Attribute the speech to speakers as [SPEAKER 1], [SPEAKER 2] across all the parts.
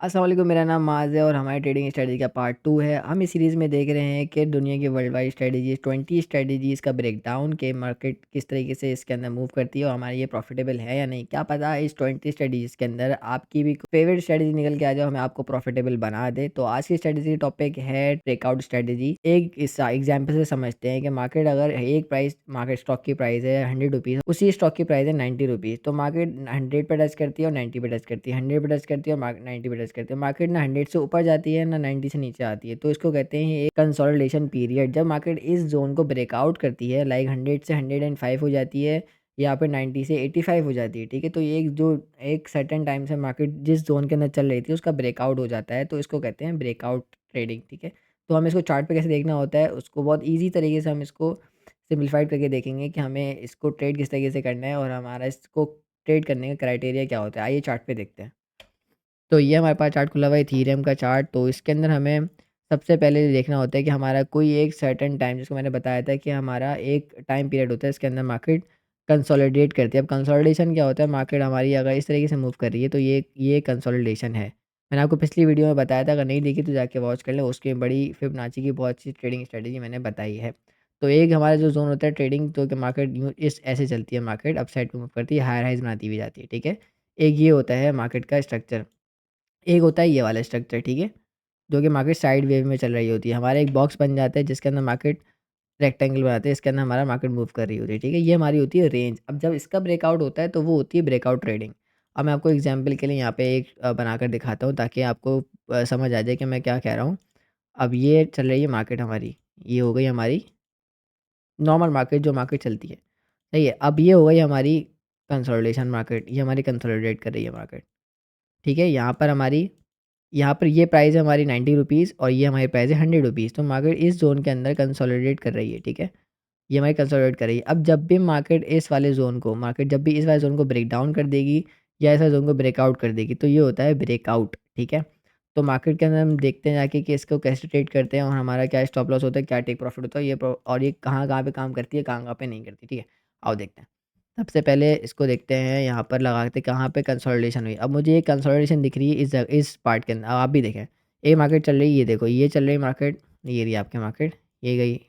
[SPEAKER 1] अस्सलाम वालेकुम, मेरा नाम माज़ है और हमारे ट्रेडिंग स्ट्रेटजी का पार्ट 2 है। हम इस सीरीज़ में देख रहे हैं कि दुनिया की वर्ल्ड वाइड स्ट्रेटजीज़ 20 स्ट्रेटजीज़ का ब्रेकडाउन के मार्केट किस तरीके से इसके अंदर मूव करती है और हमारा ये प्रॉफिटेबल है या नहीं। क्या पता इस 20 स्ट्रेटजीज़ के अंदर आपकी भी फेवरेट स्ट्रेटजी निकल के आ जाए, हमें आपको प्रॉफिटेबल बना दे। तो आज की स्ट्रेटजी टॉपिक है ब्रेकआउट स्ट्रेटजी। एक इस एग्जाम्पल से समझते हैं कि मार्केट अगर एक प्राइस मार्केट स्टॉक की प्राइस है 100 रुपीज़, उसी स्टॉक की प्राइस है 90 रुपीज़। तो मार्केट 100 पे टच करती है और 90 पे टच करती है, 100 पे टच करती है और 90 पे टच करती है। मार्केट ना 100 से ऊपर जाती है ना 90 से नीचे आती है। तो इसको कहते हैं एक कंसोलिडेशन पीरियड। जब मार्केट इस जोन को ब्रेकआउट करती है, लाइक 100 से 105 हो जाती है या फिर 90 से 85 हो जाती है, ठीक है। तो ये एक सर्टेन टाइम से मार्केट जिस जोन के अंदर चल रही थी उसका ब्रेकआउट हो जाता है, तो इसको कहते हैं ब्रेकआउट ट्रेडिंग, ठीक है। तो हमें इसको चार्ट पे कैसे देखना होता है, उसको बहुत ईजी तरीके से हम इसको सिम्प्लीफाइड करके देखेंगे कि हमें इसको ट्रेड किस तरीके से करना है और हमारा इसको ट्रेड करने का क्राइटेरिया क्या होता है। आइए चार्ट पे देखते हैं। तो ये हमारे पास चार्ट खुला हुआ है, इथीरियम का चार्ट। तो इसके अंदर हमें सबसे पहले देखना होता है कि हमारा कोई एक सर्टेन टाइम, जिसको मैंने बताया था कि हमारा एक टाइम पीरियड होता है, इसके अंदर मार्केट कंसोलिडेट करती है। अब कंसोलिडेशन क्या होता है, मार्केट हमारी अगर इस तरीके से मूव कर रही है तो ये कंसोलिडेशन है। मैंने आपको पिछली वीडियो में बताया था, अगर नहीं देखी तो जाके वॉच कर लें, उसकी बड़ी फिबोनाची की बहुत अच्छी ट्रेडिंग स्ट्रेटजी मैंने बताई है। तो एक हमारा जो जोन होता है ट्रेडिंग, तो कि मार्केट यूँ इस ऐसे चलती है, मार्केट अप साइड पे मूव करती है, हायर हाइज बनाती हुई जाती है, ठीक है। एक ये होता है मार्केट का स्ट्रक्चर। एक होता है ये वाला स्ट्रक्चर, ठीक है, जो कि मार्केट साइड वेव में चल रही होती है। हमारा एक बॉक्स बन जाता है जिसके अंदर मार्केट रेक्टेंगल बनाते हैं, इसके अंदर हमारा मार्केट मूव कर रही होती है, ठीक है। ये हमारी होती है रेंज। अब जब इसका ब्रेकआउट होता है तो वो होती है ब्रेकआउट ट्रेडिंग। अब मैं आपको एग्जांपल के लिए यहाँ पे एक बनाकर दिखाता हूँ ताकि आपको समझ आ जाए कि मैं क्या कह रहा हूँ। अब ये चल रही है मार्केट हमारी, ये हो गई हमारी नॉर्मल मार्केट, जो मार्केट चलती है, सही है। अब ये हो गई हमारी कंसोलिडेशन मार्केट, ये हमारी कंसोलिडेट कर रही है मार्केट, ठीक है। यहाँ पर ये प्राइस है हमारी 90 रुपीज़ और ये हमारी प्राइस है 100 रुपीज़। तो मार्केट इस ज़ोन के अंदर कंसोलिडेट कर रही है, ठीक है। ये हमारी कंसोलिडेट कर रही है। अब जब भी मार्केट जब भी इस वाले ज़ोन को ब्रेक डाउन कर देगी या इस वाले ज़ोन को ब्रेकआउट कर देगी, तो ये होता है ब्रेकआउट, ठीक है। तो मार्केट के अंदर हम देखते हैं जाके कि इसको कैसे ट्रेड करते हैं और हमारा क्या स्टॉप लॉस होता है, क्या टेक प्रॉफिट होता है, और ये कहाँ-कहाँ पे काम करती है, कहाँ-कहाँ पे नहीं करती, ठीक है। आओ देखते हैं। सबसे पहले इसको देखते हैं, यहाँ पर लगाते कहाँ पे कंसोलिडेशन हुई। अब मुझे ये कंसोलिडेशन दिख रही है इस पार्ट के अंदर। अब आप भी देखें, ये मार्केट चल रही है, ये देखो ये चल रही है मार्केट, ये रही आपकी मार्केट, ये गई,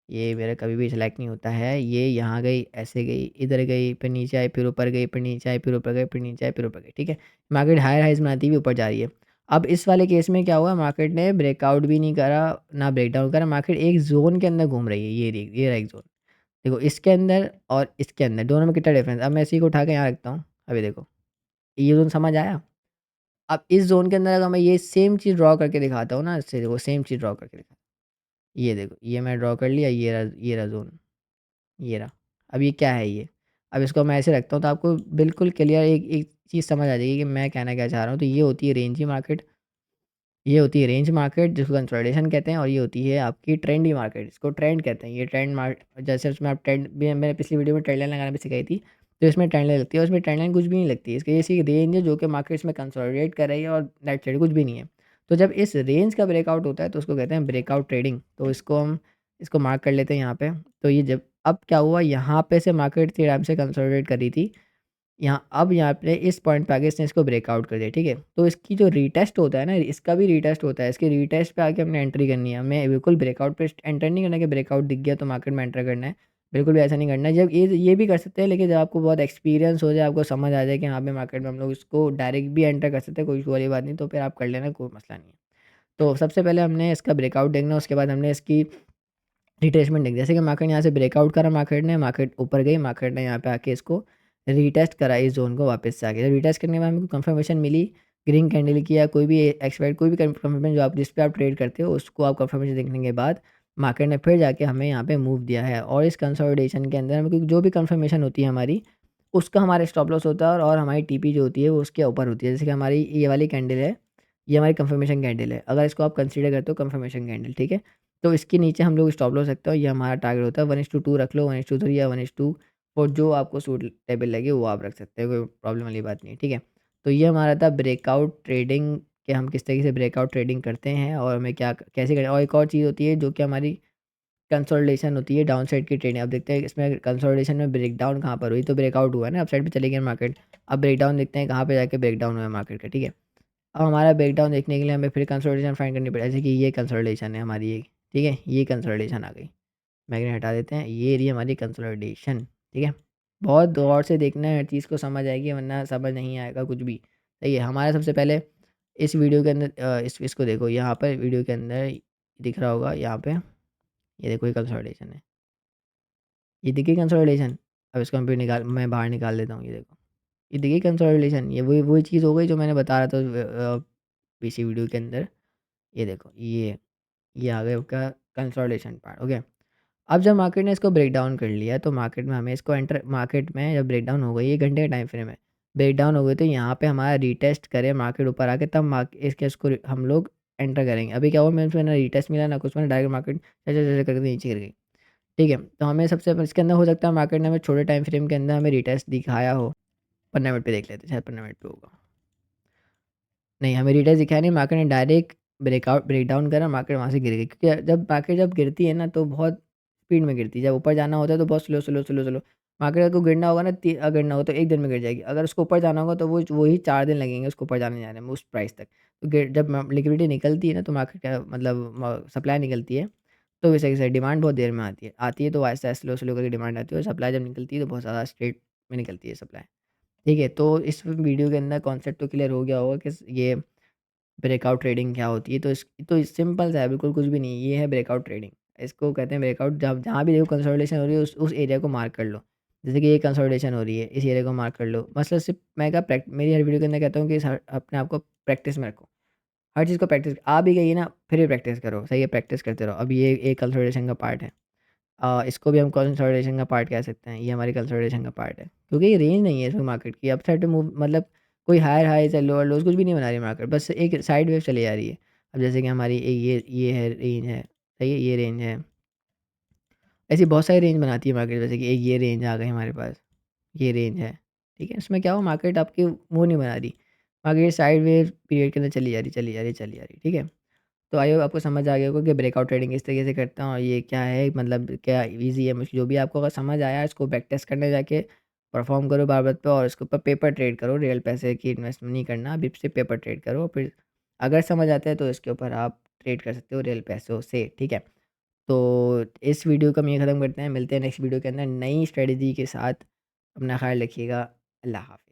[SPEAKER 1] ये मेरा कभी भी सिलेक्ट नहीं होता है, ये यहाँ गई, ऐसे गई, इधर गई, फिर नीचे आई, फिर ऊपर गई, फिर नीचे आई, फिर ऊपर गई, फिर नीचे आई, फिर ऊपर गई, ठीक है। मार्केट हायर हाइज बनाती हुई ऊपर जा रही है। अब इस वाले केस में क्या हुआ, मार्केट ने ब्रेकआउट भी नहीं करा, ना ब्रेकडाउन करा, मार्केट एक जोन के अंदर घूम रही है, ये रहा एक जोन। देखो इसके अंदर और इसके अंदर दोनों में कितना डिफरेंस। अब मैं इसी को उठा के यहाँ रखता हूँ, अभी देखो ये जोन समझ आया। अब इस जोन के अंदर अगर मैं ये सेम चीज़ ड्रॉ करके दिखाता हूँ ना, इससे देखो सेम चीज़ ड्रॉ करके दिखा, ये देखो ये मैं ड्रॉ कर लिया, ये रहा जोन, ये रहा। अब ये क्या है ये, अब इसको मैं ऐसे रखता हूँ तो आपको बिल्कुल क्लियर एक एक चीज़ समझ आ जाएगी कि मैं कहना क्या चाह रहा हूँ। तो ये होती है रेंज की मार्केट, ये होती है रेंज मार्केट जिसको कंसोलिडेशन कहते हैं, और ये होती है आपकी ट्रेंडी मार्केट, इसको ट्रेंड कहते हैं। ये ट्रेंड मार्केट, जैसे उसमें आप ट्रेंड भी, मैंने पिछली वीडियो में ट्रेंड लाइन लगाना भी सिखाई थी, तो इसमें ट्रेंड लाइन लगती है और इसमें ट्रेंड लाइन कुछ भी नहीं लगती है। इसकी ऐसी रेंज है जो कि मार्केट इसमें कंसोलिडेट कर रही है और दैट्स इट, कुछ भी नहीं है। तो जब इस रेंज का ब्रेकआउट होता है तो उसको कहते हैं ब्रेकआउट ट्रेडिंग। तो इसको मार्क कर लेते हैं यहाँ पे। तो ये जब अब क्या हुआ, यहाँ पे से मार्केट इतनी आराम से कंसोलिडेट कर रही थी, यहाँ पे इस पॉइंट पे आके इसने इसको ब्रेकआउट कर दिया, ठीक है। तो इसकी जो रीटेस्ट होता है ना, इसका भी रीटेस्ट होता है, इसके रीटेस्ट पे आके हमने एंट्री करनी है। हमें बिल्कुल ब्रेकआउट पे एंटर नहीं करना है कि ब्रेकआउट दिख गया तो मार्केट में एंटर करना है, बिल्कुल भी ऐसा नहीं करना है। जब ये भी कर सकते हैं, लेकिन जब आपको बहुत एक्सपीरियंस हो जाए, आपको समझ आ जाए कि हाँ पे मार्केट में हम लोग इसको डायरेक्ट भी एंटर कर सकते हैं, कोई इशू वाली बात नहीं, तो फिर आप कर लेना, कोई मसला नहीं है। तो सबसे पहले हमने इसका ब्रेकआउट देखना, उसके बाद हमने इसकी रिट्रेसमेंट देखी। जैसे कि मार्केट ने यहाँ से ब्रेकआउट करा, मार्केट ऊपर गई, मार्केट ने यहाँ पे आके इसको रीटेस्ट करा, इस जोन को वापस से आके। जब रीटेस्ट करने के बाद हमको कंफर्मेशन मिली ग्रीन कैंडल की, या कोई भी एक्सपायर कोई भी कंफर्मेशन जो आप जिस पे आप ट्रेड करते हो, उसको आप कंफर्मेशन देखने के बाद मार्केट ने फिर जाके हमें यहाँ पे मूव दिया है। और इस कंसोलिडेशन के अंदर हमें क्योंकि जो भी कंफर्मेशन होती है हमारी, उसका हमारा स्टॉप लॉस होता है और हमारी टीपी जो होती है वो उसके ऊपर होती है। जैसे कि हमारी ये वाली कैंडल है, ये हमारी कंफर्मेशन कैंडल है, अगर इसको आप कंसीडर करते हो कंफर्मेशन कैंडल, ठीक है। तो इसके नीचे हम लोग स्टॉप लॉस रखते हो, ये हमारा टारगेट होता है 1:2 रख लो, 1:3 या 1:4, जो आपको सूटेबल लगे वो आप रख सकते हो, कोई प्रॉब्लम वाली बात नहीं है, ठीक है। तो ये हमारा था ब्रेकआउट ट्रेडिंग, कि हम किस तरीके से ब्रेकआउट ट्रेडिंग करते हैं और हमें क्या कैसे करें। और एक और चीज़ होती है जो कि हमारी कंसोलिडेशन होती है, डाउन साइड की ट्रेडिंग। अब देखते हैं इसमें कंसोलिडेशन में ब्रेकडाउन कहाँ पर हुई, तो ब्रेकआउट हुआ है ना, अप साइड पे चले गए मार्केट। अब ब्रेकडाउन देखते हैं कहाँ पे जाके ब्रेकडाउन हुआ है मार्केट का, ठीक है। अब हमारा ब्रेकडाउन देखने के लिए हमें फिर कंसोलिडेशन फाइंड करनी पड़ेगी, जैसे कि ये कंसोलिडेशन है हमारी एक, ठीक है, ये कंसोलिडेशन आ गई। मैग्नेट हटा देते हैं, ये रही हमारी कंसोलिडेशन, ठीक है। बहुत गौर से देखना है, हर चीज़ को समझ आएगी, वरना समझ नहीं आएगा कुछ भी। सही है, हमारा सबसे पहले इस वीडियो के अंदर इसको देखो, यहाँ पर वीडियो के अंदर दिख रहा होगा यहाँ पे, ये देखो ये कंसोलिडेशन है, ये देखिए कंसोलिडेशन। अब इसको हम फिर निकाल मैं बाहर निकाल देता हूँ, ये देखो, ये देखिए कंसोलिडेशन, ये वही चीज़ हो गई जो मैंने बता रहा था पीछे वीडियो के अंदर। ये देखो, ये आ गया आपका कंसोलिडेशन पार्ट, ओके। अब जब मार्केट ने इसको ब्रेक डाउन कर लिया, तो मार्केट में हमें इसको एंटर, मार्केट में जब ब्रेक डाउन हो गई, ये घंटे का टाइम फ्रेम है, ब्रेक डाउन हो गई, तो यहाँ पे हमारा रीटेस्ट करे मार्केट ऊपर आके, तब इसको हम लोग एंटर करेंगे। अभी क्या हुआ, मेरे को ना रीटेस्ट मिला ना कुछ, मैंने डायरेक्ट मार्केट चल करके नीचे गिर गई, ठीक है। तो हमें सबसे इसके अंदर हो सकता है मार्केट ने हमें छोटे टाइम फ्रेम के अंदर हमें रीटेस्ट दिखाया हो। 15 मिनट पे देख लेते हैं, शायद 15 मिनट पे होगा। नहीं, हमें रीटेस्ट दिखाया नहीं, मार्केट ने डायरेक्ट ब्रेकडाउन करा, मार्केट वहाँ से गिर गई, क्योंकि जब गिरती है ना, तो बहुत स्पीड में गिरती है। जब ऊपर जाना होता है तो बहुत slow slow slow slow. Market को गिरना होगा ना, गिरना हो तो एक दिन में गिर जाएगी। अगर उसको ऊपर जाना होगा तो वही 4 दिन लगेंगे उसको ऊपर जाने में उस प्राइस तक। तो जब लिक्विडिटी निकलती है ना, तो मार्केट का मतलब सप्लाई निकलती है, तो वैसे कैसे डिमांड बहुत देर में आती है तो आहिस्ता आहिस्ता स्लो स्लो करके डिमांड आती है, और सप्लाई जब निकलती है तो बहुत ज़्यादा स्ट्रेट में निकलती है सप्लाई। ठीक है, तो इस वीडियो के अंदर कॉन्सेप्ट तो क्लियर हो गया होगा कि ये ब्रेकआउट ट्रेडिंग क्या होती है। तो सिंपल सा है, बिल्कुल कुछ भी नहीं है, ये है ब्रेकआउट ट्रेडिंग। इसको कहते हैं ब्रेकआउट। जब जहाँ भी देखो कंसोलिडेशन हो रही है, उस एरिया को मार्क कर लो। जैसे कि ये कंसोलिडेशन हो रही है, इस एरिया को मार्क कर लो। मतलब सिर्फ मैं क्या मेरी हर वीडियो के अंदर कहता हूँ कि अपने आप को प्रैक्टिस में रखो, हर चीज़ को प्रैक्टिस आ भी गई है ना, फिर भी प्रैक्टिस करो, सही है, प्रैक्टिस करते रहो। अब ये एक कंसोलिडेशन का पार्ट है, इसको भी हम कंसोलिडेशन का पार्ट कह सकते हैं, ये हमारी कंसोलिडेशन का पार्ट है, क्योंकि ये रेंज नहीं है इसमें मार्केट की। अप साइड पे मूव मतलब कोई हायर हाइज है, लोअर लोज कुछ भी नहीं बना रही मार्केट, बस एक साइड वेव चली जा रही है। अब जैसे कि हमारी ये है रेंज है, सही है, ये रेंज है। ऐसी बहुत सारी रेंज बनाती है मार्केट, जैसे कि एक ये रेंज आ गई हमारे पास, ये रेंज है, ठीक है। इसमें क्या हो, मार्केट आपकी वो नहीं बना रही, मार्केट साइड वेव पीरियड के अंदर चली जा रही, चली जा रही, चली जा रही, ठीक है। तो आई होप आपको समझ आ गया होगा कि ब्रेकआउट ट्रेडिंग किस तरीके से करता हूँ और ये क्या है, मतलब क्या ईज़ी है मुश्किल, जो भी आपको अगर समझ आया इसको प्रैक्टिस करने जाके परफॉर्म करो बार-बार पे, और इसके ऊपर पेपर ट्रेड करो, रियल पैसे की इन्वेस्टमेंट नहीं करना, अभी सिर्फ पेपर ट्रेड करो। फिर अगर समझ आता है तो इसके ऊपर आप ट्रेड कर सकते हो रियल पैसों से, ठीक है। तो इस वीडियो को हम यहीं ख़त्म करते हैं, मिलते हैं नेक्स्ट वीडियो के अंदर नई स्ट्रेटजी के साथ। अपना ख्याल रखिएगा। अल्लाह हाफ़िज़।